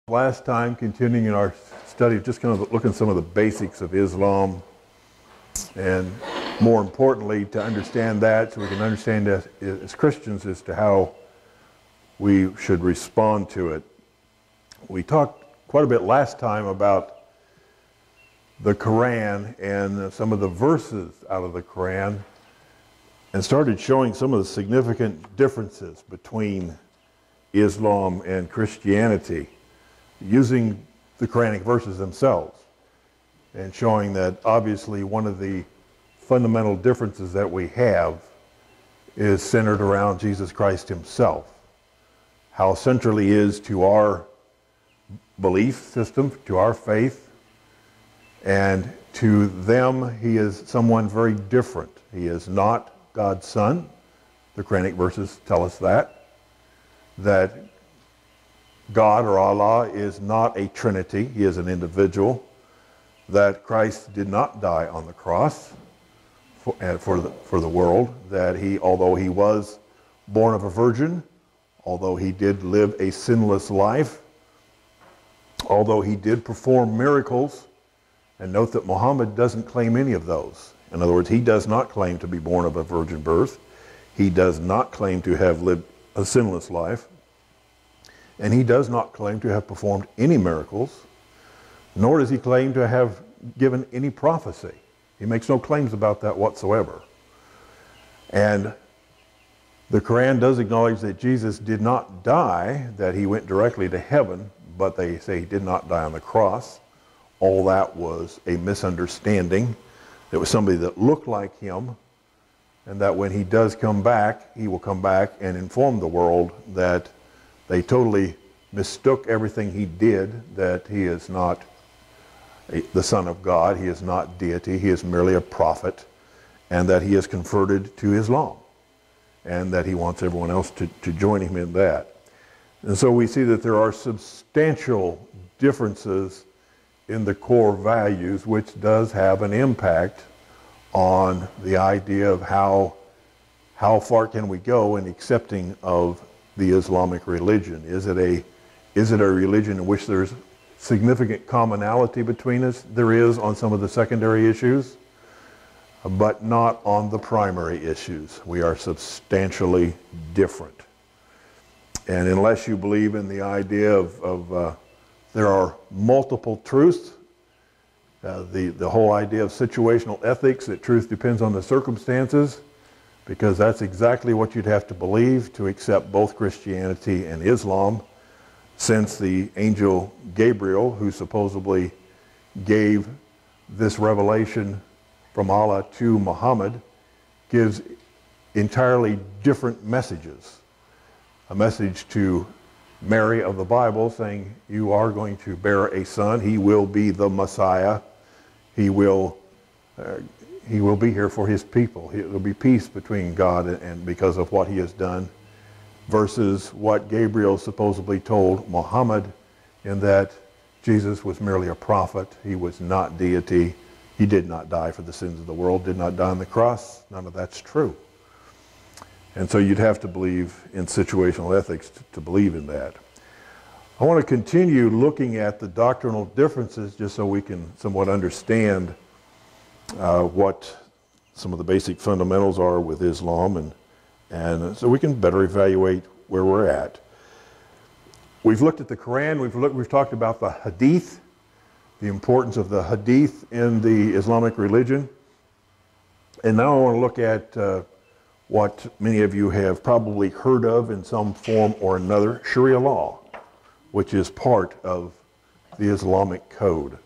Last time, continuing in our study, just kind of looking at some of the basics of Islam, and more importantly, to understand that so we can understand as Christians as to how we should respond to it. We talked quite a bit last time about the Quran and some of the verses out of the Quran, and started showing some of the significant differences between Islam and Christianity, using the Quranic verses themselves, and showing that obviously one of the fundamental differences that we have is centered around Jesus Christ himself. How central he is to our belief system, to our faith, and to them he is someone very different. He is not God's son. The Quranic verses tell us that God or Allah is not a trinity, he is an individual, that Christ did not die on the cross for the world, that he, although he was born of a virgin, although he did live a sinless life, although he did perform miracles, and note that Muhammad doesn't claim any of those. In other words, he does not claim to be born of a virgin birth, he does not claim to have lived a sinless life, and he does not claim to have performed any miracles, nor does he claim to have given any prophecy. He makes no claims about that whatsoever. And the Quran does acknowledge that Jesus did not die, that he went directly to heaven, but they say he did not die on the cross. All that was a misunderstanding. It was somebody that looked like him, and that when he does come back, he will come back and inform the world that they totally mistook everything he did, that he is not the Son of God, he is not deity, he is merely a prophet, and that he is converted to Islam, and that he wants everyone else to join him in that. And so we see that there are substantial differences in the core values, which does have an impact on the idea of how far can we go in accepting of the Islamic religion. Is it a religion in which there's significant commonality between us? There is on some of the secondary issues, but not on the primary issues. We are substantially different. And unless you believe in the idea of there are multiple truths, the whole idea of situational ethics, that truth depends on the circumstances, because that's exactly what you'd have to believe to accept both Christianity and Islam, since the angel Gabriel, who supposedly gave this revelation from Allah to Muhammad, gives entirely different messages. A message to Mary of the Bible saying, you are going to bear a son, he will be the Messiah, he will be here for his people. There will be peace between God and because of what he has done, versus what Gabriel supposedly told Muhammad, in that Jesus was merely a prophet, he was not deity, he did not die for the sins of the world, did not die on the cross. None of that's true. And so you'd have to believe in situational ethics to believe in that. I want to continue looking at the doctrinal differences just so we can somewhat understand what some of the basic fundamentals are with Islam, and so we can better evaluate where we're at. We've looked at the Quran, we've talked about the Hadith, the importance of the Hadith in the Islamic religion, and now I want to look at what many of you have probably heard of in some form or another, Sharia law, which is part of the Islamic code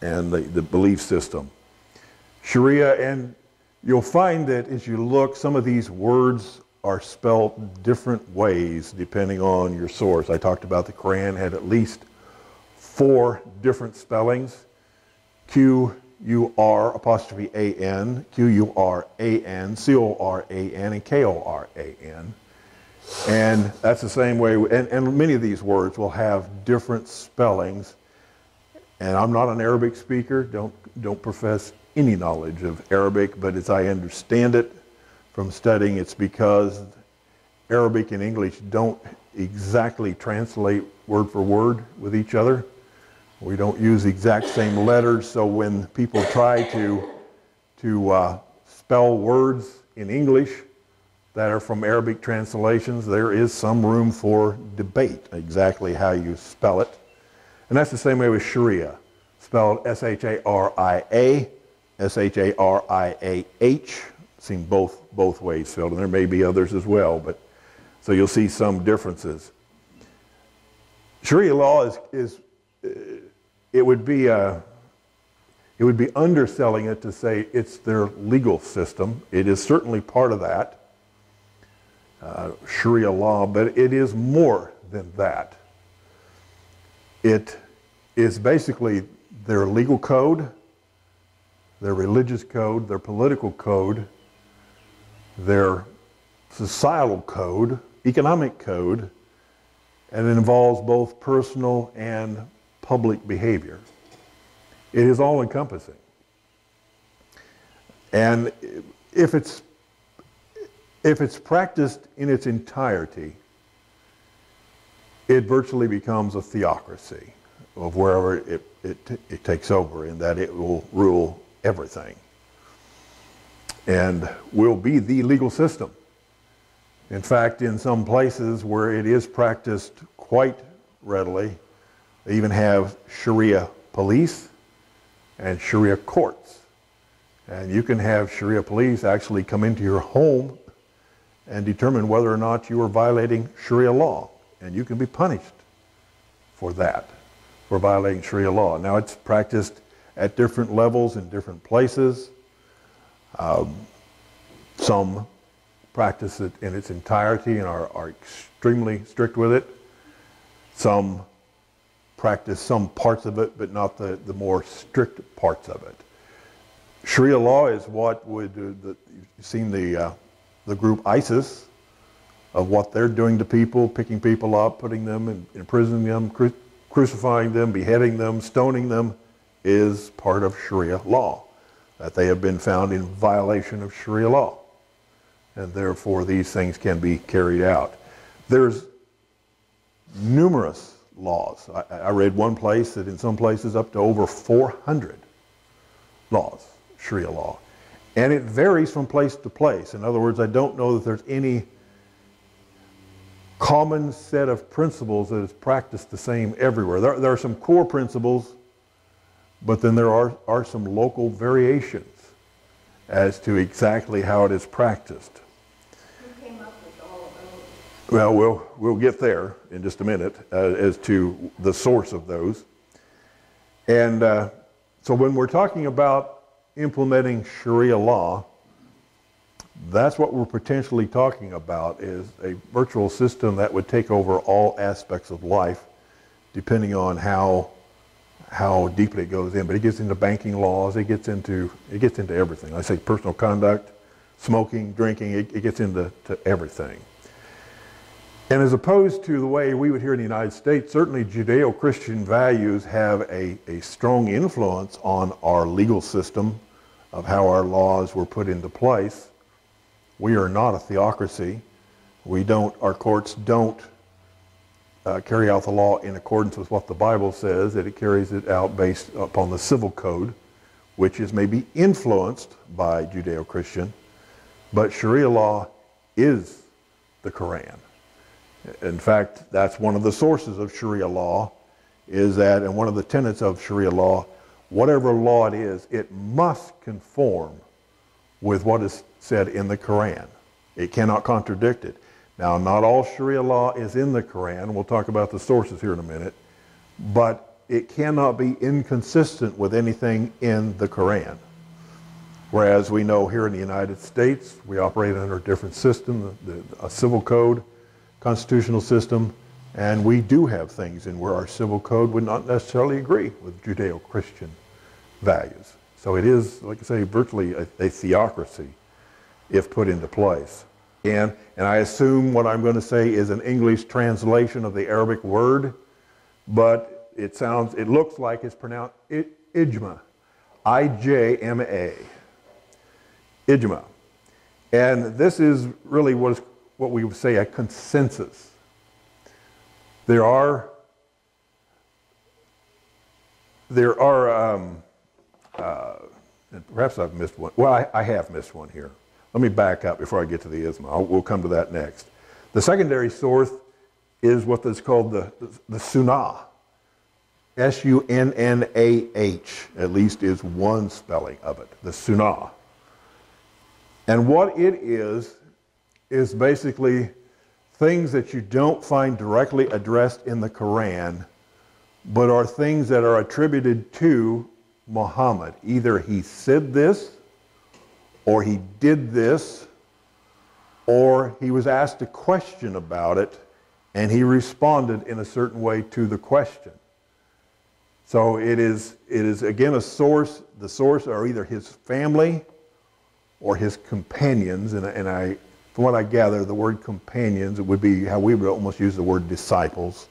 and the belief system. Sharia, and you'll find that as you look, some of these words are spelled different ways depending on your source. I talked about the Quran had at least 4 different spellings: Q-U-R apostrophe A-N, Q-U-R-A-N, C-O-R-A-N, and K-O-R-A-N. And that's the same way, and many of these words will have different spellings. And I'm not an Arabic speaker, don't profess any knowledge of Arabic, but as I understand it from studying, it's because Arabic and English don't exactly translate word for word with each other. We don't use the exact same letters, so when people try to spell words in English that are from Arabic translations, there is some room for debate exactly how you spell it. And that's the same way with Sharia, spelled S-H-A-R-I-A, S-H-A-R-I-A-H, seen both ways spelled, and there may be others as well, but so you'll see some differences. Sharia law it would be underselling it to say it's their legal system. It is certainly part of that, Sharia law, but it is more than that. It is basically their legal code, their religious code, their political code, their societal code, economic code, and it involves both personal and public behavior. It is all encompassing. And if it's practiced in its entirety, it virtually becomes a theocracy of wherever it takes over, in that it will rule everything and will be the legal system. In fact, in some places where it is practiced quite readily, they even have Sharia police and Sharia courts. And you can have Sharia police actually come into your home and determine whether or not you are violating Sharia law. And you can be punished for that, for violating Sharia law. Now, it's practiced at different levels in different places. Some practice it in its entirety and are extremely strict with it. Some practice some parts of it, but not the more strict parts of it. Sharia law is what would, you've seen the group ISIS, of what they're doing to people, picking people up, putting them, imprisoning them, crucifying them, beheading them, stoning them, is part of Sharia law, that they have been found in violation of Sharia law. And therefore these things can be carried out. There's numerous laws. I read one place that in some places up to over 400 laws, Sharia law. And it varies from place to place. In other words, I don't know that there's any common set of principles that is practiced the same everywhere. There are some core principles, but then there are some local variations as to exactly how it is practiced. Who came up with all of those? Well, we'll get there in just a minute as to the source of those. And so when we're talking about implementing Sharia law, that's what we're potentially talking about, is a virtual system that would take over all aspects of life, depending on how deeply it goes in. But it gets into banking laws, it gets into everything. I say personal conduct, smoking, drinking, it gets into everything. And as opposed to the way we would here in the United States, certainly Judeo-Christian values have a strong influence on our legal system of how our laws were put into place. We are not a theocracy. Our courts don't carry out the law in accordance with what the Bible says, that it carries it out based upon the civil code, which is maybe influenced by Judeo-Christian, but Sharia law is the Quran. In fact, that's one of the sources of Sharia law, is that, and one of the tenets of Sharia law, whatever law it is, it must conform with what is said in the Quran. It cannot contradict it. Now, not all Sharia law is in the Quran. We'll talk about the sources here in a minute. But it cannot be inconsistent with anything in the Quran. Whereas we know here in the United States, we operate under a different system, a civil code, constitutional system, and we do have things in where our civil code would not necessarily agree with Judeo-Christian values. So it is, like I say, virtually a theocracy if put into place. And I assume what I'm going to say is an English translation of the Arabic word, but it looks like it's pronounced ijma, I-J-M-A, ijma. And this is really what we would say a consensus. There are perhaps I've missed one. Well, I have missed one here. Let me back up before I get to the isma. We'll come to that next. The secondary source is what is called the Sunnah. S-U-N-N-A-H, at least is one spelling of it, the Sunnah. And what it is basically things that you don't find directly addressed in the Quran, but are things that are attributed to Muhammad. Either he said this, or he did this, or he was asked a question about it, and he responded in a certain way to the question. So it is again a source. The source are either his family or his companions, and from what I gather, the word companions, it would be how we would almost use the word disciples,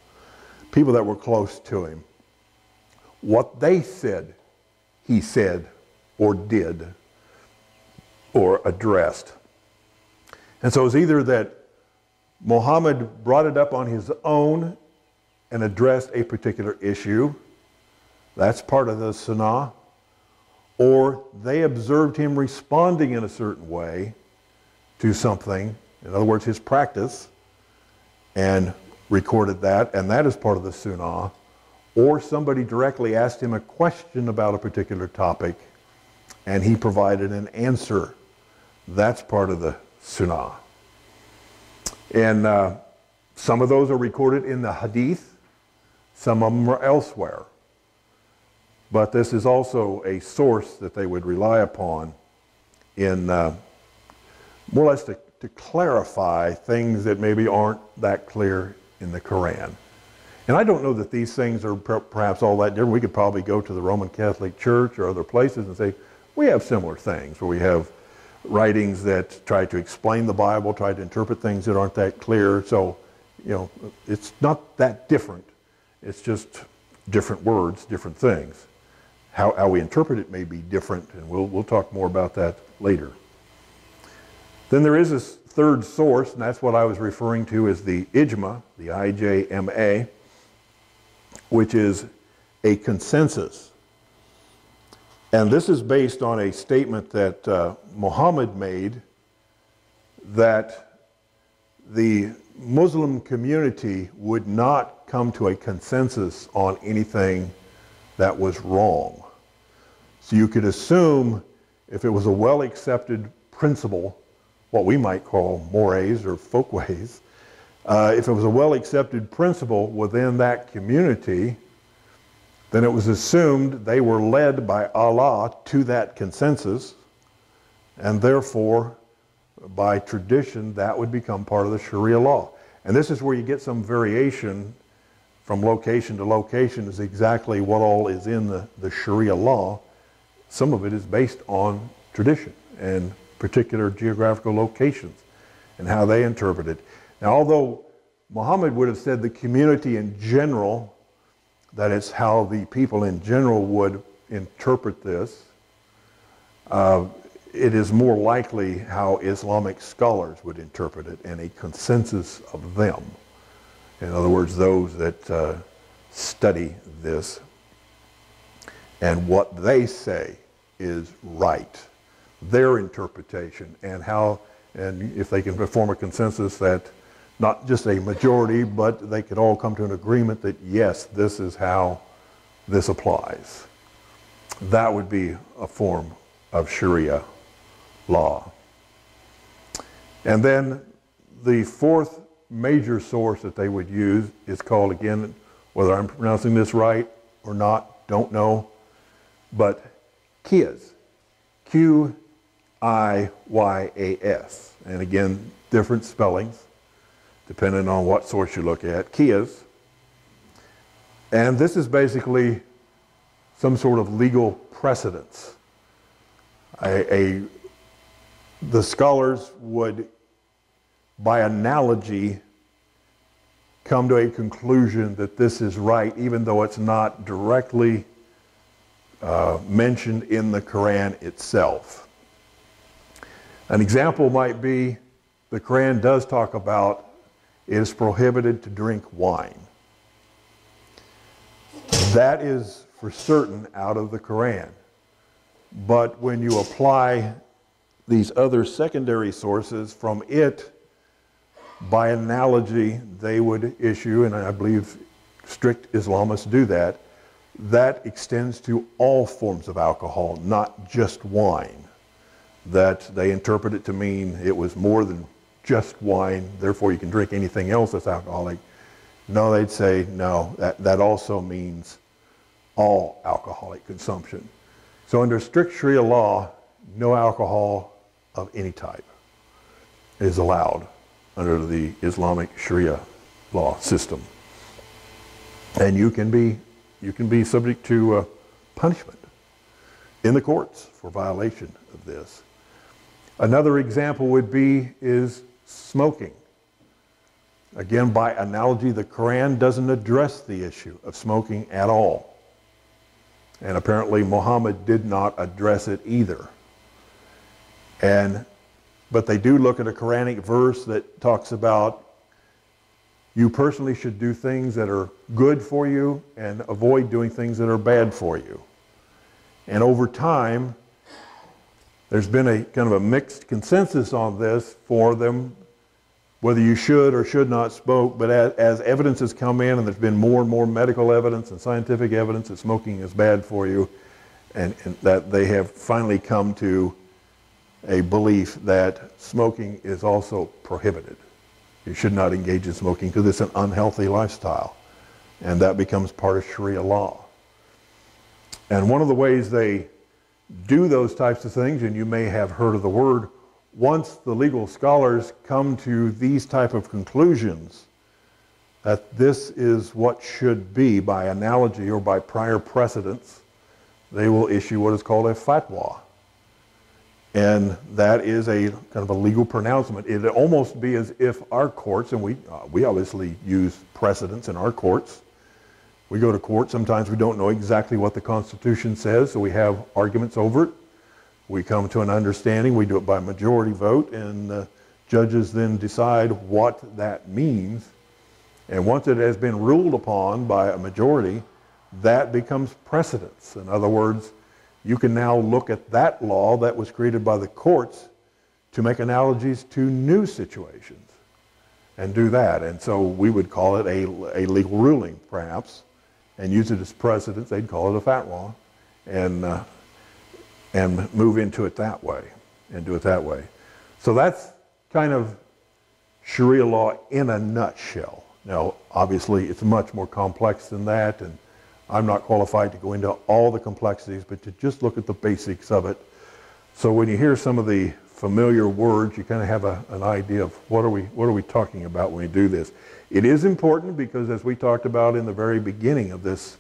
people that were close to him. What they said, he said, or did, or addressed. And so it's either that Muhammad brought it up on his own and addressed a particular issue, that's part of the Sunnah, or they observed him responding in a certain way to something, in other words, his practice, and recorded that, and that is part of the Sunnah, or somebody directly asked him a question about a particular topic, and he provided an answer. That's part of the Sunnah. And some of those are recorded in the Hadith, some of them are elsewhere. But this is also a source that they would rely upon in more or less to clarify things that maybe aren't that clear in the Quran. And I don't know that these things are perhaps all that different. We could probably go to the Roman Catholic Church or other places and say, we have similar things where we have writings that try to explain the Bible, try to interpret things that aren't that clear. So, you know, it's not that different. It's just different words, different things. How we interpret it may be different, and we'll talk more about that later. Then there is this third source, and that's what I was referring to as the ijma, the I-J-M-A, which is a consensus. And this is based on a statement that Muhammad made that the Muslim community would not come to a consensus on anything that was wrong. So you could assume if it was a well-accepted principle, what we might call mores or folkways, if it was a well-accepted principle within that community, then it was assumed they were led by Allah to that consensus, and therefore, by tradition, that would become part of the Sharia law. And this is where you get some variation from location to location, is exactly what all is in the Sharia law. Some of it is based on tradition and particular geographical locations and how they interpret it. Now, although Muhammad would have said the community in general, that it's how the people in general would interpret this, it is more likely how Islamic scholars would interpret it, and a consensus of them. In other words, those that study this, and what they say is right, their interpretation, and how, and if they can form a consensus that not just a majority, but they could all come to an agreement that yes, this is how this applies. That would be a form of Sharia law. And then the fourth major source that they would use is called, again, whether I'm pronouncing this right or not, don't know, but Qiyas, Q-I-Y-A-S. And again, different spellings depending on what source you look at, Qiyas. And this is basically some sort of legal precedence. The scholars would, by analogy, come to a conclusion that this is right, even though it's not directly mentioned in the Quran itself. An example might be the Quran does talk about it is prohibited to drink wine. That is for certain out of the Quran. But when you apply these other secondary sources from it, by analogy, they would issue, and I believe strict Islamists do that, that extends to all forms of alcohol, not just wine. That they interpret it to mean it was more than just wine, therefore you can drink anything else that's alcoholic. No, they'd say, no, that also means all alcoholic consumption. So under strict Sharia law, no alcohol of any type is allowed under the Islamic Sharia law system. And you can be subject to punishment in the courts for violation of this. Another example would be smoking. Again, by analogy, the Quran doesn't address the issue of smoking at all. And apparently Muhammad did not address it either. But they do look at a Quranic verse that talks about you personally should do things that are good for you and avoid doing things that are bad for you. And over time, there's been a kind of a mixed consensus on this for them, whether you should or should not smoke. But as evidence has come in, and there's been more and more medical evidence and scientific evidence that smoking is bad for you, and that they have finally come to a belief that smoking is also prohibited. You should not engage in smoking because it's an unhealthy lifestyle. And that becomes part of Sharia law. And one of the ways they do those types of things, and you may have heard of the word, once the legal scholars come to these type of conclusions, that this is what should be by analogy or by prior precedents, they will issue what is called a fatwa. And that is a kind of a legal pronouncement. It'd almost be as if our courts, and we obviously use precedents in our courts. We go to court, sometimes we don't know exactly what the Constitution says, so we have arguments over it. We come to an understanding, we do it by majority vote, and judges then decide what that means. And once it has been ruled upon by a majority, that becomes precedence. In other words, you can now look at that law that was created by the courts to make analogies to new situations and do that. And so we would call it a legal ruling, perhaps, and use it as precedent. They'd call it a fatwa, and move into it that way and do it that way. So that's kind of Sharia law in a nutshell. Now, obviously, it's much more complex than that, and I'm not qualified to go into all the complexities, but to just look at the basics of it. So when you hear some of the familiar words, you kind of have an idea of what are we talking about when we do this. It is important because, as we talked about in the very beginning of this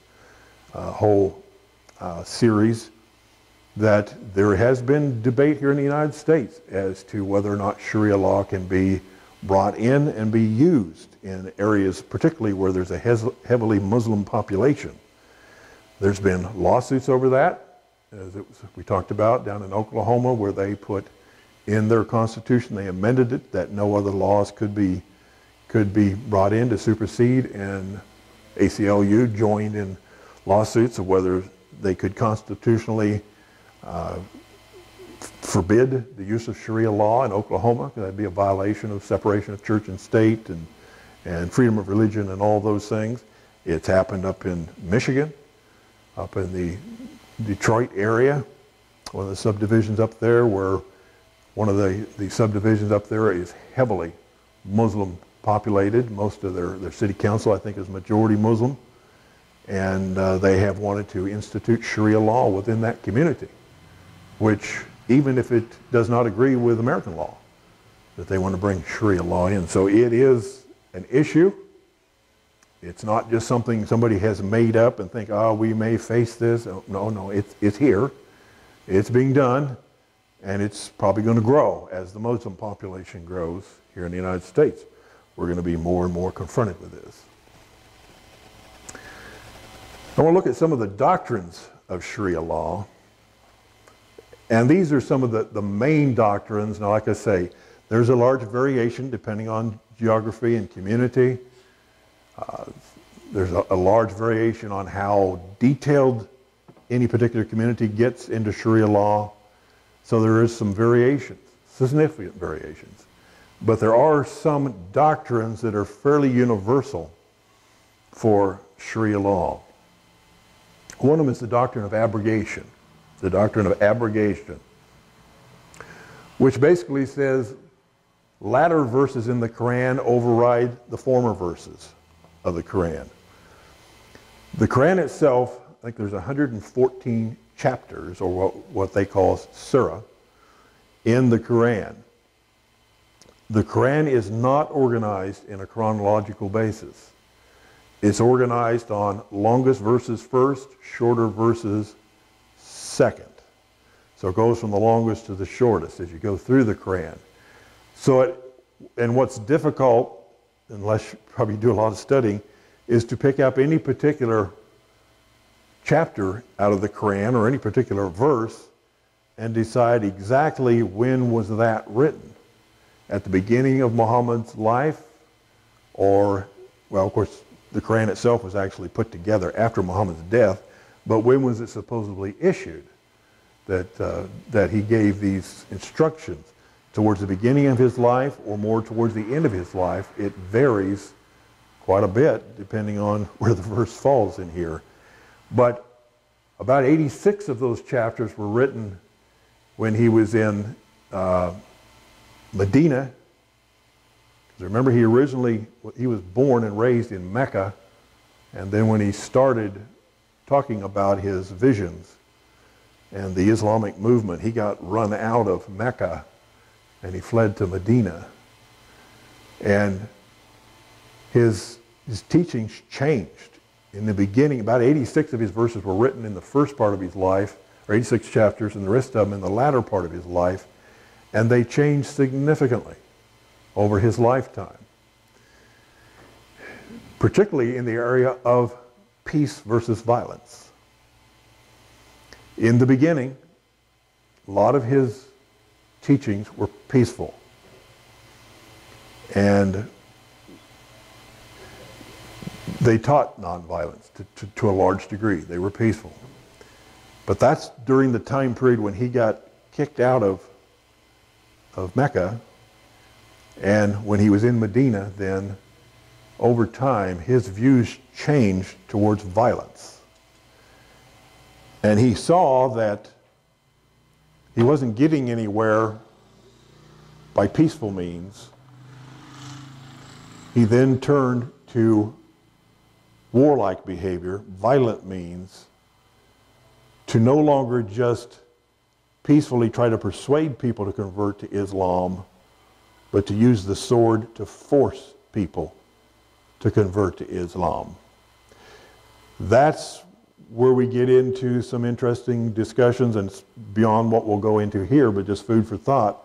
whole series, that there has been debate here in the United States as to whether or not Sharia law can be brought in and be used in areas particularly where there's a heavily Muslim population. There's been lawsuits over that, as we talked about down in Oklahoma, where they put in their constitution, they amended it that no other laws could be brought in to supersede, and ACLU joined in lawsuits of whether they could constitutionally forbid the use of Sharia law in Oklahoma, because that'd be a violation of separation of church and state and freedom of religion and all those things. It's happened up in Michigan, up in the Detroit area, one of the subdivisions up there, where one of the subdivisions up there is heavily Muslim populated. Most of their city council, I think, is majority Muslim. And they have wanted to institute Sharia law within that community, which, even if it does not agree with American law, that they want to bring Sharia law in. So it is an issue. It's not just something somebody has made up and think, oh, we may face this. No, it's here. It's being done, and it's probably going to grow as the Muslim population grows here in the United States. We're going to be more and more confronted with this. I want to look at some of the doctrines of Sharia law. And these are some of the main doctrines. Now, like I say, there's a large variation depending on geography and community. There's a large variation on how detailed any particular community gets into Sharia law. So there is some variations, significant variations. But there are some doctrines that are fairly universal for Sharia law. One of them is the doctrine of abrogation. The doctrine of abrogation, which basically says latter verses in the Quran override the former verses of the Quran. The Quran itself, I think there's 114 chapters, or what they call surah, in the Quran. The Quran is not organized in a chronological basis. It's organized on longest verses first, shorter verses second. So it goes from the longest to the shortest as you go through the Quran. And what's difficult, unless you probably do a lot of studying, is to pick up any particular chapter out of the Quran or any particular verse and decide exactly when was that written. At the beginning of Muhammad's life, or, well, of course, the Quran itself was actually put together after Muhammad's death, but when was it supposedly issued that he gave these instructions? Towards the beginning of his life or more towards the end of his life? It varies quite a bit depending on where the verse falls in here. But about 86 of those chapters were written when he was in Medina. Because remember, he was born and raised in Mecca, and then when he started talking about his visions and the Islamic movement, he got run out of Mecca and he fled to Medina. And his teachings changed. In the beginning, about 86 of his verses were written in the first part of his life, or 86 chapters, and the rest of them in the latter part of his life, and they changed significantly over his lifetime, particularly in the area of peace versus violence. In the beginning, a lot of his teachings were peaceful, and they taught nonviolence to a large degree. They were peaceful. But that's during the time period when he got kicked out of Mecca, and when he was in Medina, then over time his views changed towards violence. And he saw that he wasn't getting anywhere by peaceful means. He then turned to warlike behavior, violent means, to no longer just peacefully try to persuade people to convert to Islam, but to use the sword to force people to convert to Islam. That's where we get into some interesting discussions, and beyond what we'll go into here, but just food for thought.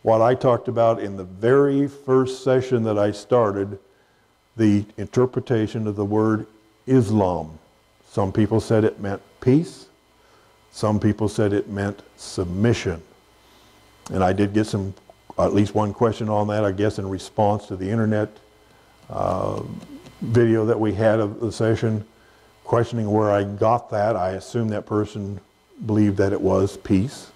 What I talked about in the very first session that I started, the interpretation of the word Islam. Some people said it meant peace. Some people said it meant submission. And I did get at least one question on that, I guess, in response to the internet video that we had of the session, questioning where I got that. I assumed that person believed that it was peace,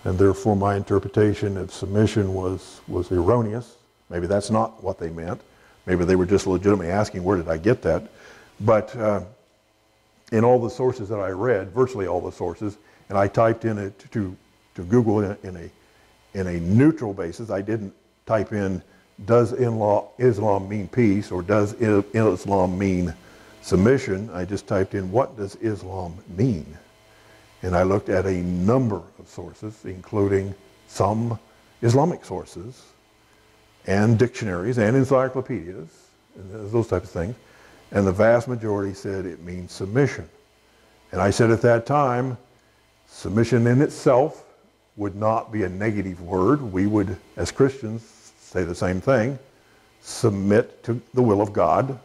and therefore my interpretation of submission was erroneous. Maybe that's not what they meant. Maybe they were just legitimately asking, where did I get that? But in all the sources that I read, virtually all the sources, and I typed in it to Google in a neutral basis. I didn't type in, does Islam mean peace, or does Islam mean submission? I just typed in, what does Islam mean? And I looked at a number of sources, including some Islamic sources, and dictionaries, and encyclopedias, and those types of things. And the vast majority said it means submission. And I said at that time, submission in itself would not be a negative word. We would, as Christians, say the same thing. Submit to the will of God,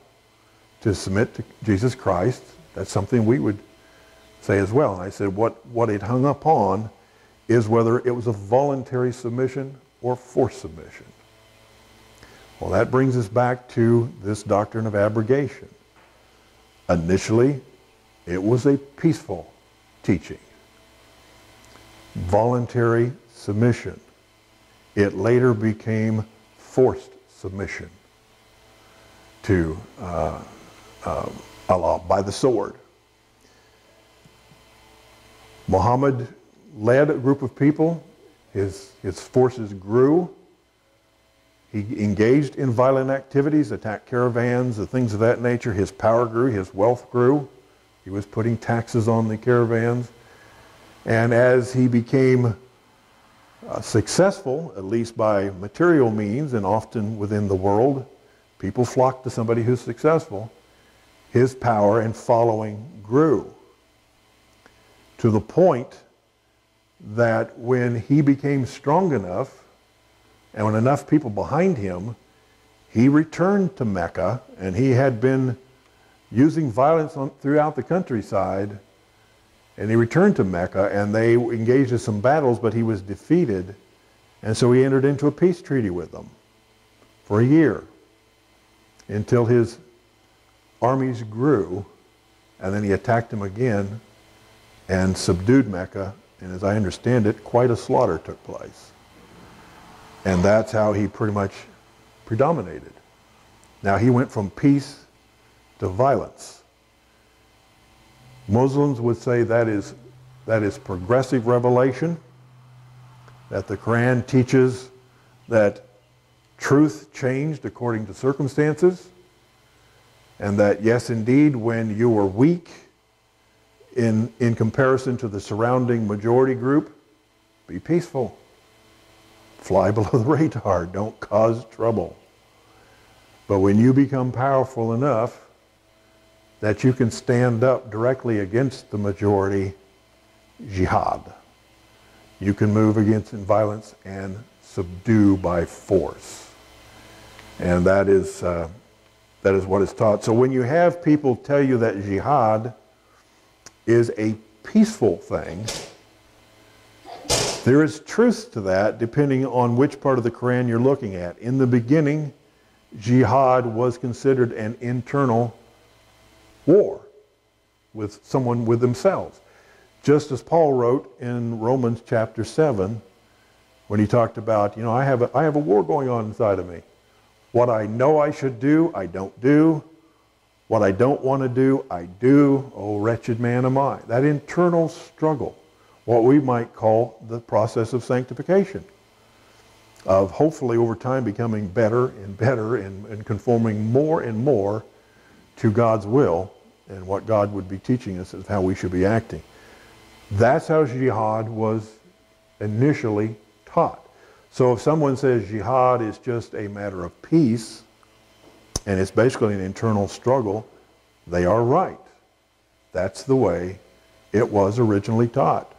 to submit to Jesus Christ. That's something we would say as well. And I said what it hung up on is whether it was a voluntary submission or forced submission. Well, that brings us back to this doctrine of abrogation. Initially, it was a peaceful teaching. Voluntary submission. It later became forced submission to Allah by the sword. Muhammad led a group of people. His forces grew. He engaged in violent activities, attacked caravans, and things of that nature. His power grew, his wealth grew. He was putting taxes on the caravans. And as he became successful, at least by material means, and often within the world, people flocked to somebody who's successful. His power and following grew to the point that when he became strong enough and when enough people behind him, he returned to Mecca, and he had been using violence throughout the countryside, and he returned to Mecca, and they engaged in some battles, but he was defeated, and so he entered into a peace treaty with them for a year until his armies grew, and then he attacked them again and subdued Mecca, and as I understand it, quite a slaughter took place. And that's how he pretty much predominated. Now he went from peace to violence. Muslims would say that is progressive revelation, that the Quran teaches that truth changed according to circumstances, and that yes, indeed, when you were weak in comparison to the surrounding majority group, be peaceful. Fly below the radar, don't cause trouble. But when you become powerful enough that you can stand up directly against the majority, jihad. You can move against violence and subdue by force. And that is what is taught. So when you have people tell you that jihad is a peaceful thing, there is truth to that depending on which part of the Quran you're looking at. In the beginning, jihad was considered an internal war with someone with themselves. Just as Paul wrote in Romans chapter 7 when he talked about, you know, I have a war going on inside of me. What I know I should do, I don't do. What I don't want to do, I do. Oh, wretched man am I. That internal struggle, what we might call the process of sanctification, of hopefully over time becoming better and better and conforming more and more to God's will and what God would be teaching us is how we should be acting. That's how jihad was initially taught. So if someone says jihad is just a matter of peace and it's basically an internal struggle, they are right. That's the way it was originally taught.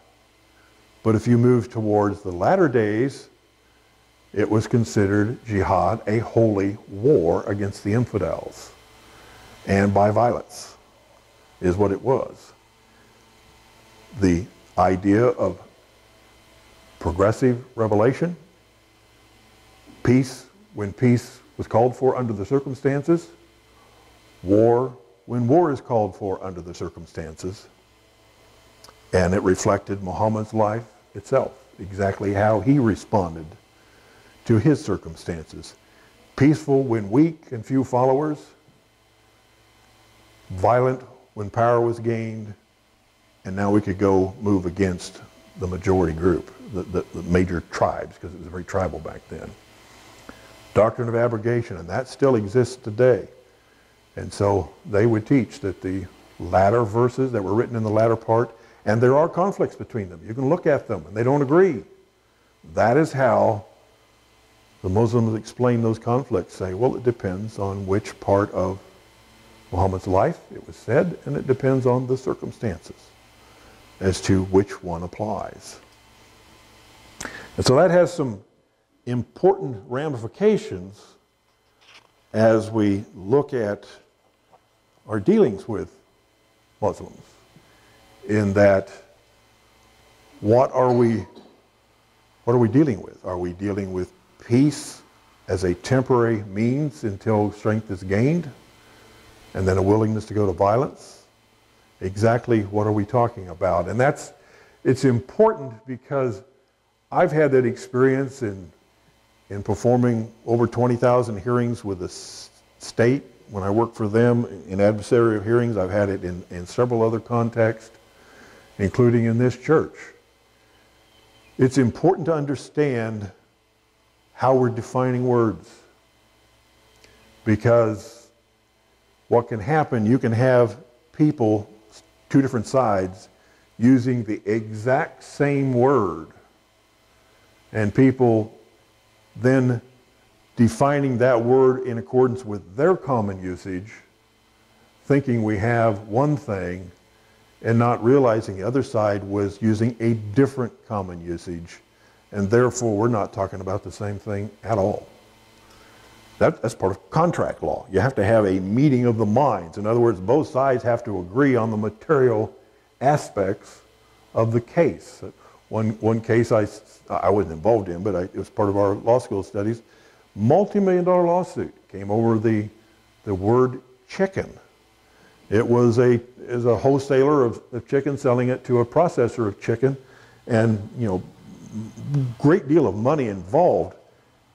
But if you move towards the latter days, it was considered jihad a holy war against the infidels, and by violence is what it was. The idea of progressive revelation, peace when peace was called for under the circumstances, war when war is called for under the circumstances, and it reflected Muhammad's life itself, exactly how he responded to his circumstances. Peaceful when weak and few followers, violent when power was gained, and now we could go move against the majority group, the major tribes, because it was very tribal back then. Doctrine of abrogation, and that still exists today. And so they would teach that the latter verses that were written in the latter part, and there are conflicts between them. You can look at them, and they don't agree. That is how the Muslims explain those conflicts, say, well, it depends on which part of Muhammad's life it was said, and it depends on the circumstances as to which one applies. And so that has some important ramifications as we look at our dealings with Muslims, in that what are we dealing with? Are we dealing with peace as a temporary means until strength is gained? and then a willingness to go to violence. Exactly what are we talking about? And it's important because I've had that experience in performing over 20,000 hearings with the state when I worked for them in adversarial hearings. I've had it in several other contexts, including in this church. It's important to understand how we're defining words, because what can happen, you can have people, two different sides, using the exact same word, and people then defining that word in accordance with their common usage, thinking we have one thing and not realizing the other side was using a different common usage, and therefore we're not talking about the same thing at all. That's part of contract law. You have to have a meeting of the minds. In other words, both sides have to agree on the material aspects of the case. One case I wasn't involved in, but it was part of our law school studies. Multi-million-dollar lawsuit came over the word chicken. It was a wholesaler of chicken selling it to a processor of chicken, and great deal of money involved.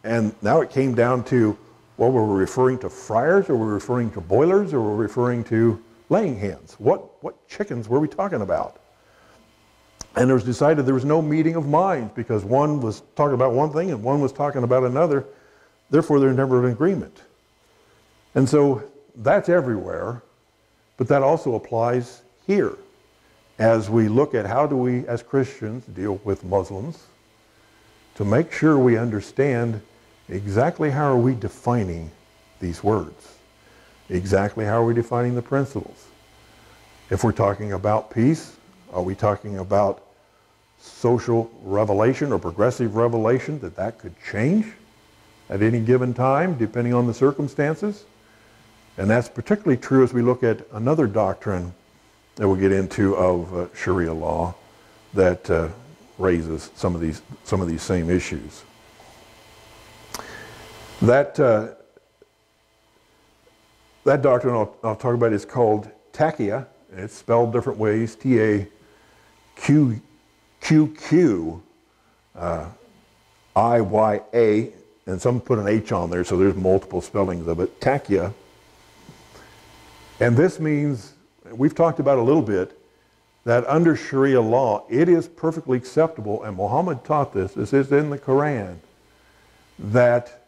And now it came down to, well, were we referring to fryers, or were we referring to boilers, or were we referring to laying hens? What chickens were we talking about? And it was decided there was no meeting of minds because one was talking about one thing and one was talking about another. Therefore, there's never an agreement. And so that's everywhere, but that also applies here. As we look at how do we, as Christians, deal with Muslims, to make sure we understand exactly how are we defining these words, exactly how are we defining the principles. If we're talking about peace, are we talking about social revelation or progressive revelation, that could change at any given time depending on the circumstances? And that's particularly true as we look at another doctrine that we'll get into of Sharia law that raises some of these same issues. That doctrine I'll talk about is called taqiyya, and it's spelled different ways, T-A-Q-Q-I-Y-A, and some put an H on there, so there's multiple spellings of it, taqiyya. And this means, we've talked about a little bit, that under Sharia law, it is perfectly acceptable, and Muhammad taught this is in the Quran, that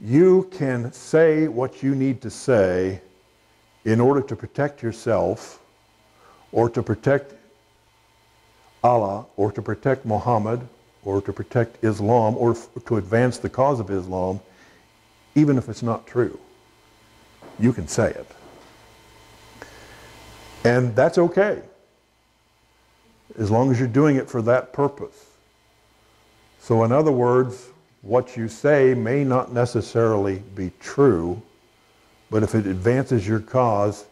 you can say what you need to say in order to protect yourself, or to protect Allah, or to protect Muhammad, or to protect Islam, or to advance the cause of Islam, even if it's not true. You can say it. And that's okay, as long as you're doing it for that purpose. So in other words, what you say may not necessarily be true, but if it advances your cause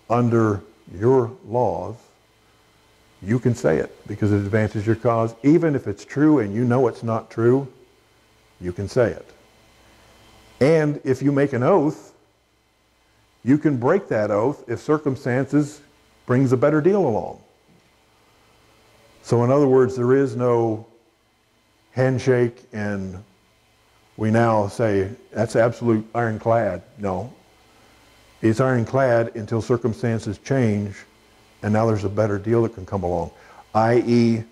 under your laws, you can say it because it advances your cause. Even if it's true and you know it's not true, you can say it. And if you make an oath, you can break that oath if circumstances brings a better deal along. So in other words, there is no handshake and we now say that's absolute ironclad. No. It's ironclad until circumstances change and now there's a better deal that can come along. i.e.,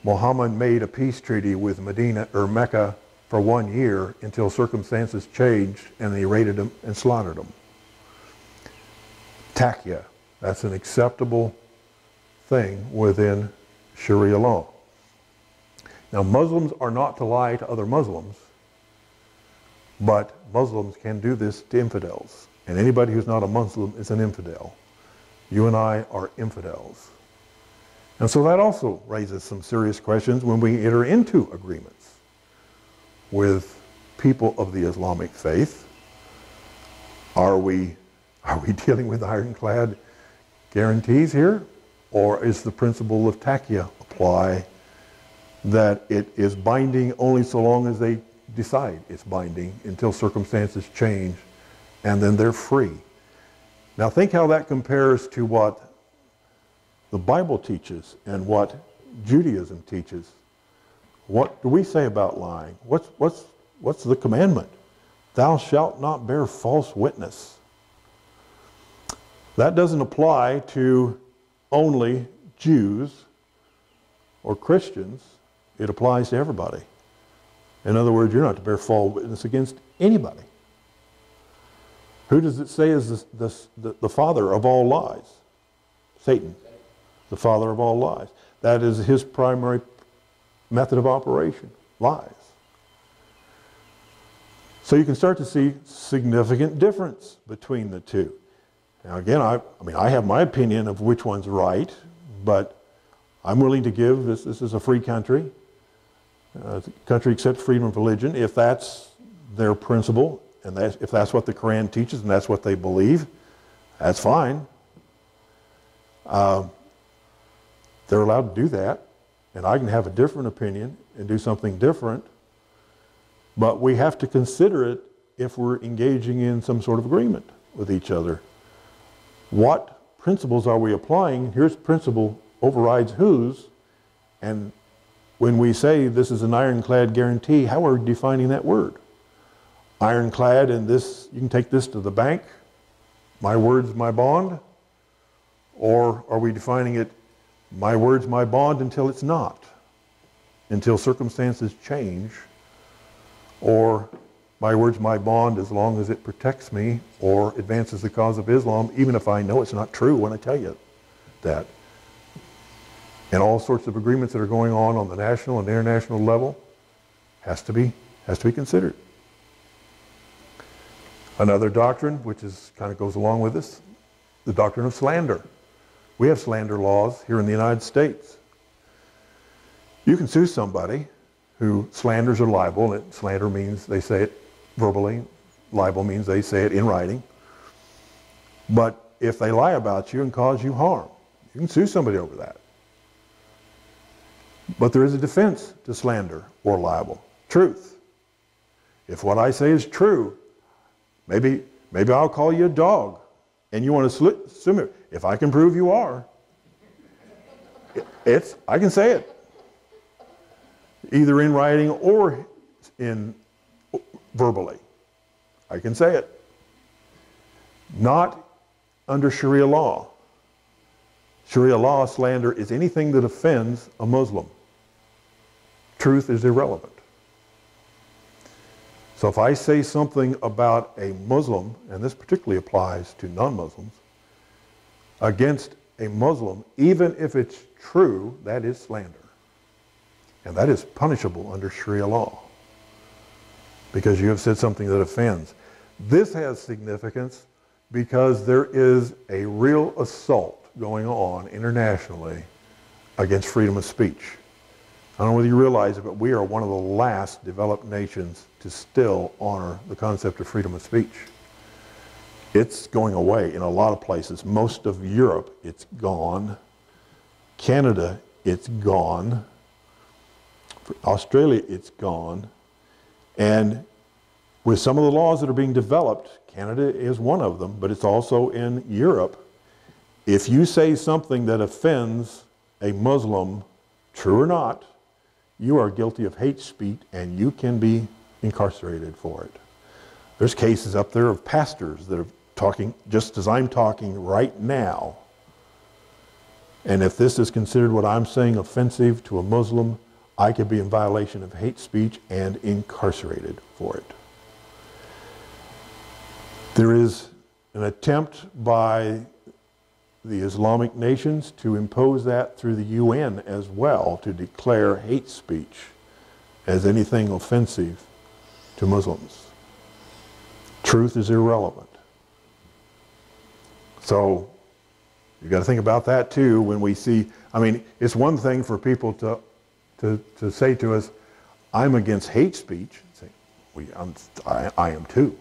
Muhammad made a peace treaty with Medina or Mecca for 1 year until circumstances changed and they raided them and slaughtered them. Taqiyya, that's an acceptable thing within Sharia law. Now, Muslims are not to lie to other Muslims, but Muslims can do this to infidels. And anybody who's not a Muslim is an infidel. You and I are infidels. And so that also raises some serious questions when we enter into agreements with people of the Islamic faith. Are we dealing with ironclad guarantees here? Or is the principle of taqiyya apply, that it is binding only so long as they decide it's binding until circumstances change and then they're free? Now think how that compares to what the Bible teaches and what Judaism teaches. What do we say about lying? What's the commandment? Thou shalt not bear false witness. That doesn't apply to only Jews or Christians. It applies to everybody. In other words, you're not to bear false witness against anybody. Who does it say is the father of all lies? Satan, the father of all lies. That is his primary method of operation, lies. So you can start to see significant difference between the two. Now again, I have my opinion of which one's right, but I'm willing to give, this is a free country. The country accepts freedom of religion. If that's their principle, and if that's what the Quran teaches and that's what they believe, that's fine. They're allowed to do that, and I can have a different opinion and do something different, but we have to consider it if we're engaging in some sort of agreement with each other. What principles are we applying? Here's principle overrides whose, and when we say this is an ironclad guarantee, how are we defining that word? Ironclad, and this, you can take this to the bank, my word's my bond, or are we defining it, my word's my bond until it's not, until circumstances change, or my word's my bond as long as it protects me or advances the cause of Islam, even if I know it's not true when I tell you that. And all sorts of agreements that are going on the national and international level has to be considered. Another doctrine, which kind of goes along with this, the doctrine of slander. We have slander laws here in the United States. You can sue somebody who slanders or libel, and slander means they say it verbally, libel means they say it in writing. But if they lie about you and cause you harm, you can sue somebody over that. But there is a defense to slander or libel. Truth. If what I say is true, maybe I'll call you a dog and you want to sue me. If I can prove you are, I can say it. Either in writing or verbally. I can say it. Not under Sharia law. Sharia law, slander is anything that offends a Muslim. Truth is irrelevant. So if I say something about a Muslim, and this particularly applies to non-Muslims, against a Muslim, even if it's true, that is slander. And that is punishable under Sharia law, because you have said something that offends. This has significance because there is a real assault going on internationally against freedom of speech. I don't know whether you realize it, but we are one of the last developed nations to still honor the concept of freedom of speech. It's going away in a lot of places. Most of Europe, it's gone. Canada, it's gone. For Australia, it's gone. And with some of the laws that are being developed, Canada is one of them, but it's also in Europe. If you say something that offends a Muslim, true or not, you are guilty of hate speech and you can be incarcerated for it. There's cases up there of pastors that are talking just as I'm talking right now. And if this is considered what I'm saying offensive to a Muslim, I could be in violation of hate speech and incarcerated for it. There is an attempt by the Islamic nations to impose that through the UN as well, to declare hate speech as anything offensive to Muslims. Truth is irrelevant. So you've got to think about that too when we see, I mean, it's one thing for people to say to us, I'm against hate speech. Say, I am too.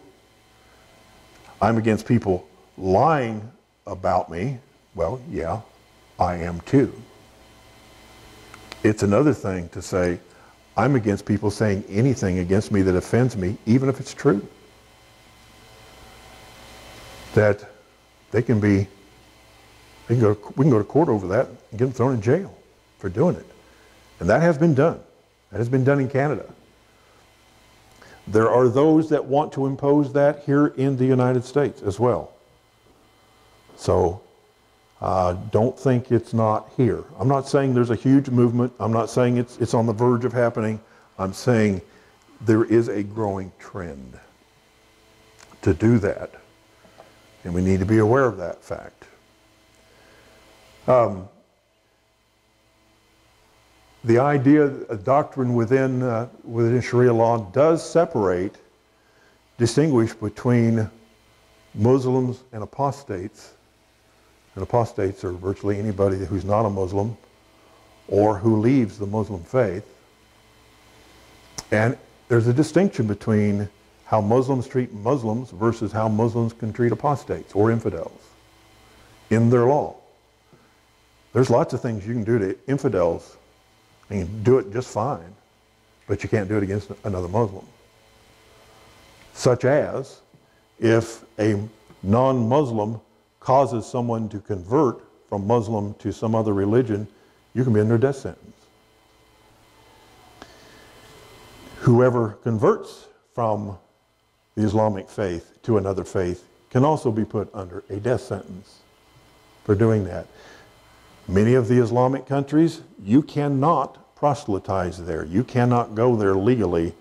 I'm against people lying about me. Well, yeah, I am too. It's another thing to say, I'm against people saying anything against me that offends me, even if it's true. That we can go to court over that and get them thrown in jail for doing it. And that has been done. That has been done in Canada. There are those that want to impose that here in the United States as well. So don't think it's not here. I'm not saying there's a huge movement. I'm not saying it's on the verge of happening. I'm saying there is a growing trend to do that. And we need to be aware of that fact. The idea, a doctrine within Sharia law does distinguish between Muslims and apostates. And apostates are virtually anybody who's not a Muslim or who leaves the Muslim faith. And there's a distinction between how Muslims treat Muslims versus how Muslims can treat apostates or infidels in their law. There's lots of things you can do to infidels, and you can do it just fine, but you can't do it against another Muslim. Such as, if a non-Muslim causes someone to convert from Muslim to some other religion, you can be under death sentence. Whoever converts from the Islamic faith to another faith can also be put under a death sentence for doing that. Many of the Islamic countries, you cannot proselytize there. You cannot go there legally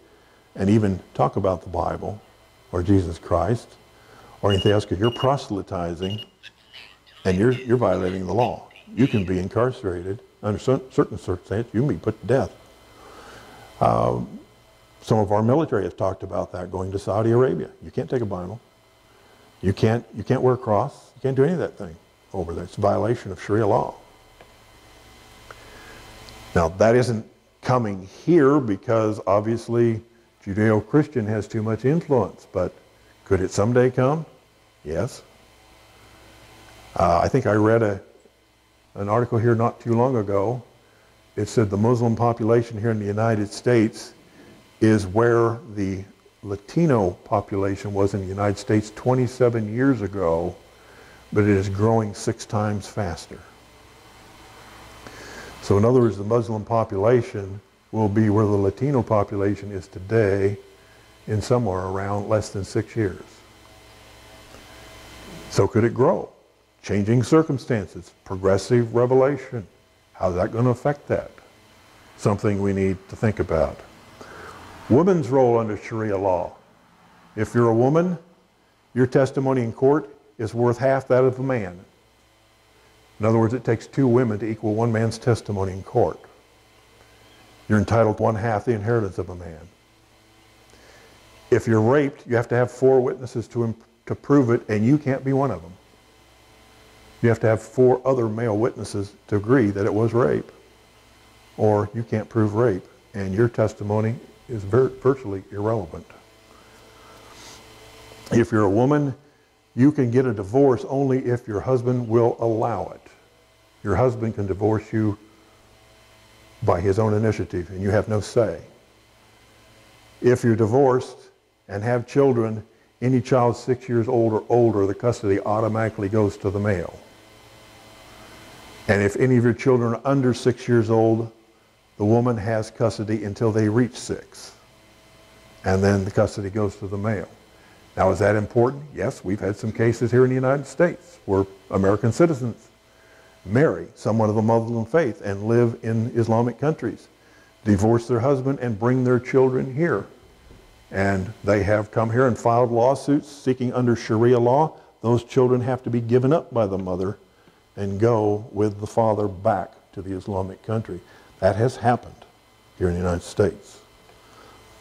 and even talk about the Bible or Jesus Christ or anything else, because you're proselytizing and you're violating the law. You can be incarcerated under certain circumstances. You can be put to death. Some of our military has talked about that, going to Saudi Arabia. You can't take a Bible. You can't wear a cross. You can't do any of that thing over there. It's a violation of Sharia law. Now, that isn't coming here because obviously Judeo-Christian has too much influence, but could it someday come? Yes. I think I read an article here not too long ago. It said the Muslim population here in the United States is where the Latino population was in the United States 27 years ago, but it is growing 6 times faster. So in other words, the Muslim population will be where the Latino population is today in somewhere around less than 6 years. So could it grow? Changing circumstances, progressive revelation. How's that going to affect that? Something we need to think about. Women's role under Sharia law. If you're a woman, your testimony in court is worth half that of a man. In other words, it takes 2 women to equal 1 man's testimony in court. You're entitled to 1/2 the inheritance of a man. If you're raped, you have to have 4 witnesses to prove it, and you can't be one of them. You have to have 4 other male witnesses to agree that it was rape, or you can't prove rape, and your testimony is virtually irrelevant. If you're a woman, you can get a divorce only if your husband will allow it. Your husband can divorce you by his own initiative, and you have no say. If you're divorced and have children, any child 6 years old or older, the custody automatically goes to the male. And if any of your children are under 6 years old, the woman has custody until they reach 6. And then the custody goes to the male. Now, is that important? Yes, we've had some cases here in the United States where American citizens marry someone of the Muslim faith and live in Islamic countries, divorce their husband and bring their children here. And they have come here and filed lawsuits seeking under Sharia law. Those children have to be given up by the mother and go with the father back to the Islamic country. That has happened here in the United States.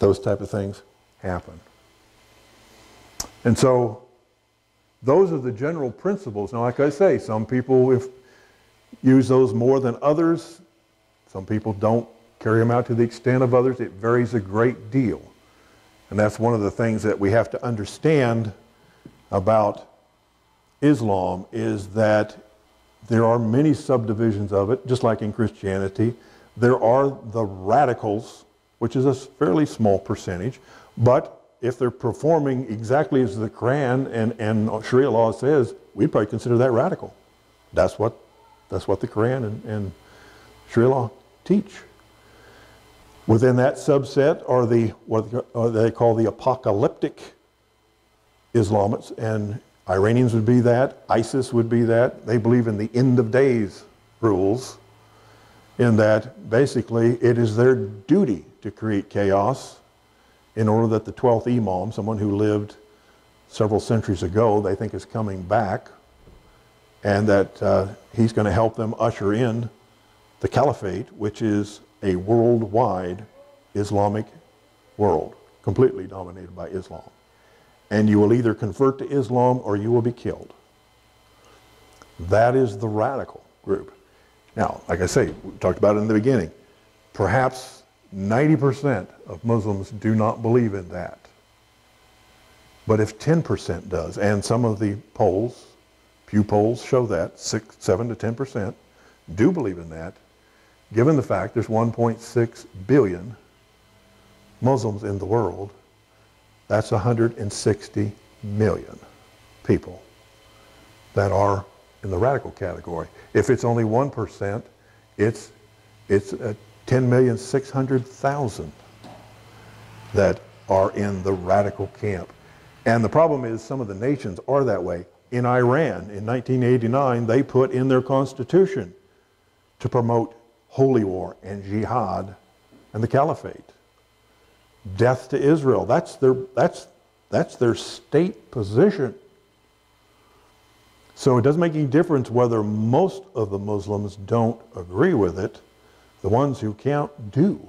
Those type of things happen. And so those are the general principles. Now, like I say, some people use those more than others. Some people don't carry them out to the extent of others. It varies a great deal. And that's one of the things that we have to understand about Islam, is that there are many subdivisions of it, just like in Christianity. There are the radicals, which is a fairly small percentage, but if they're performing exactly as the Quran and Sharia law says, we'd probably consider that radical. That's what the Quran and Sharia law teach. Within that subset are what they call the apocalyptic Islamists, and Iranians would be that, ISIS would be that. They believe in the end of days rules, in that basically it is their duty to create chaos in order that the 12th Imam, someone who lived several centuries ago, they think is coming back, and that he's going to help them usher in the caliphate, which is a worldwide Islamic world, completely dominated by Islam. And you will either convert to Islam or you will be killed. That is the radical group. Now, like I say, we talked about it in the beginning, perhaps 90% of Muslims do not believe in that. But if 10% does, and some of the polls, Pew polls show that, 7 to 10% do believe in that, given the fact there's 1.6 billion Muslims in the world, that's 160 million people that are in the radical category. If it's only 1%, it's 10,600,000 that are in the radical camp. And the problem is some of the nations are that way. In Iran, in 1989, they put in their constitution to promote holy war and jihad and the caliphate. Death to Israel, that's their state position. So it doesn't make any difference whether most of the Muslims don't agree with it. The ones who can't do.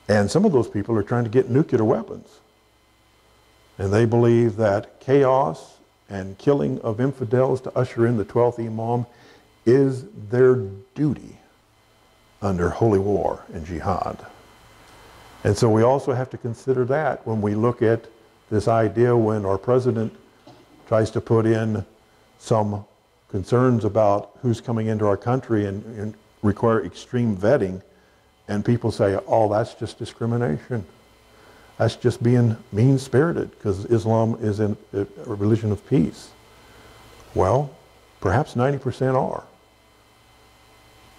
And some of those people are trying to get nuclear weapons. And they believe that chaos and killing of infidels to usher in the 12th Imam is their duty under holy war and jihad. And so we also have to consider that when we look at this idea when our president tries to put in some concerns about who's coming into our country and require extreme vetting, and people say, oh, that's just discrimination. That's just being mean-spirited because Islam is a religion of peace. Well, perhaps 90% are,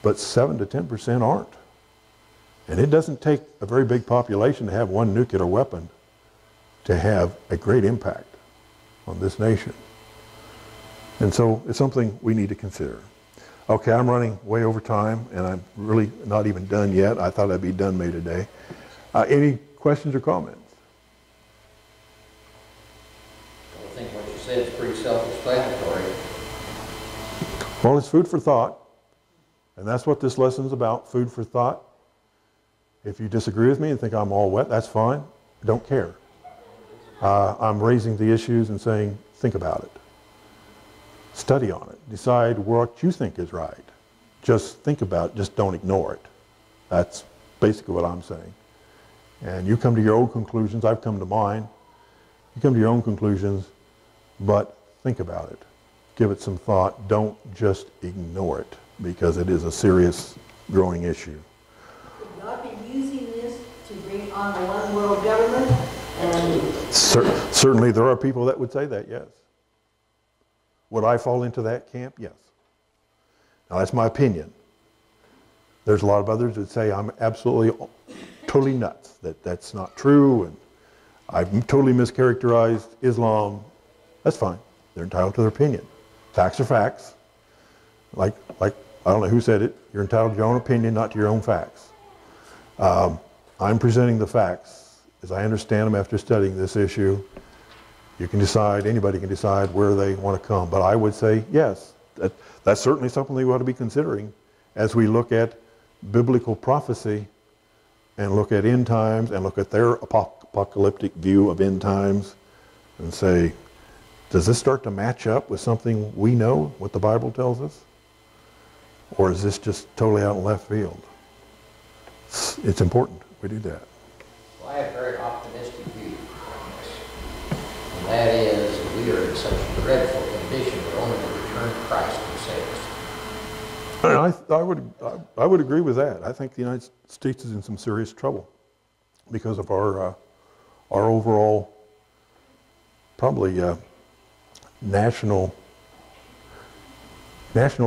but 7 to 10% aren't. And it doesn't take a very big population to have one nuclear weapon to have a great impact on this nation. And so it's something we need to consider. Okay, I'm running way over time, and I'm really not even done yet. I thought I'd be done May today. Any questions or comments? I think what you said is pretty self-explanatory. Well, it's food for thought, and that's what this lesson's about, food for thought. If you disagree with me and think I'm all wet, that's fine. I don't care. I'm raising the issues and saying, think about it. Study on it. Decide what you think is right. Just think about it. Just don't ignore it. That's basically what I'm saying. And you come to your own conclusions. I've come to mine. You come to your own conclusions, but think about it. Give it some thought. Don't just ignore it, because it is a serious growing issue. Could God be using this to bring on a one world government? And Certainly there are people that would say that, yes. Would I fall into that camp? Yes. Now that's my opinion. There's a lot of others that say I'm absolutely, totally nuts, that that's not true, and I've totally mischaracterized Islam. That's fine. They're entitled to their opinion. Facts are facts. Like I don't know who said it, you're entitled to your own opinion, not to your own facts. I'm presenting the facts as I understand them after studying this issue. You can decide, anybody can decide where they want to come. But I would say, yes, that's certainly something we ought to be considering as we look at biblical prophecy and look at end times and look at their apocalyptic view of end times and say, does this start to match up with something we know, what the Bible tells us? Or is this just totally out in left field? It's important we do that. Well, I have a very optimistic view on this. And that is that we are in such a dreadful condition that only the return of Christ can save us. And I would agree with that. I think the United States is in some serious trouble because of our our overall, probably national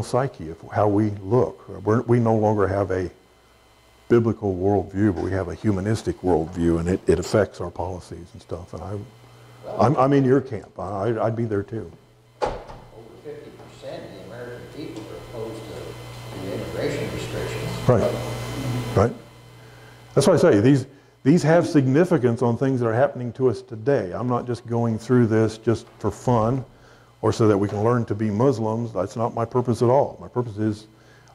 psyche of how we look. We no longer have a biblical worldview, but we have a humanistic worldview, and it affects our policies and stuff. And I'm in your camp. I'd be there too. Over 50% of the American people are opposed to immigration restrictions. Right. Right. That's why I say these have significance on things that are happening to us today. I'm not just going through this just for fun or so that we can learn to be Muslims. That's not my purpose at all. My purpose is,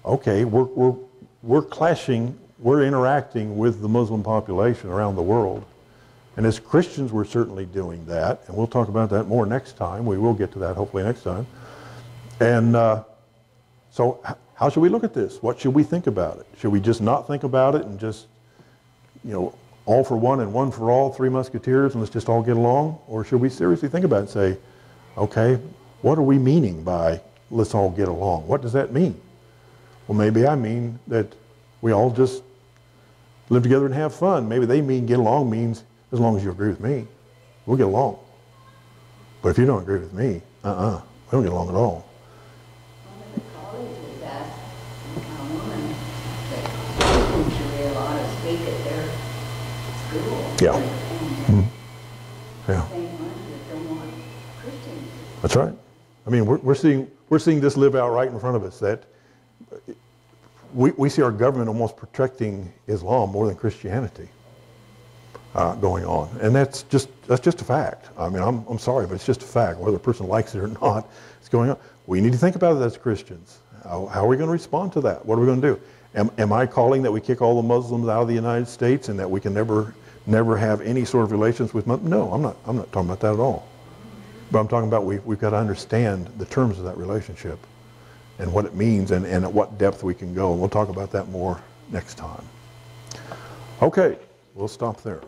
okay, we're clashing, we're interacting with the Muslim population around the world. And as Christians, we're certainly doing that. And we'll talk about that more next time. We will get to that hopefully next time. And so how should we look at this? What should we think about it? Should we just not think about it and just, all for one and one for all, Three Musketeers, and let's just all get along? Or should we seriously think about it and say, okay, what are we meaning by let's all get along? What does that mean? Well, maybe I mean that we all just live together and have fun. Maybe they mean get along means as long as you agree with me, we'll get along. But if you don't agree with me, we don't get along at all. One of the colleges asked a woman that Christians should be allowed to speak at their school. Yeah. And Yeah. same ones that don't want Christians. That's right. I mean, we're seeing this live out right in front of us, that we see our government almost protecting Islam more than Christianity going on. And that's just a fact. I mean, I'm sorry, but it's just a fact. Whether a person likes it or not, it's going on. We need to think about it as Christians. How are we going to respond to that? What are we going to do? Am I calling that we kick all the Muslims out of the United States and that we can never have any sort of relations with Muslims? No, I'm not talking about that at all. But I'm talking about we've got to understand the terms of that relationship and what it means and at what depth we can go. And we'll talk about that more next time. Okay, we'll stop there.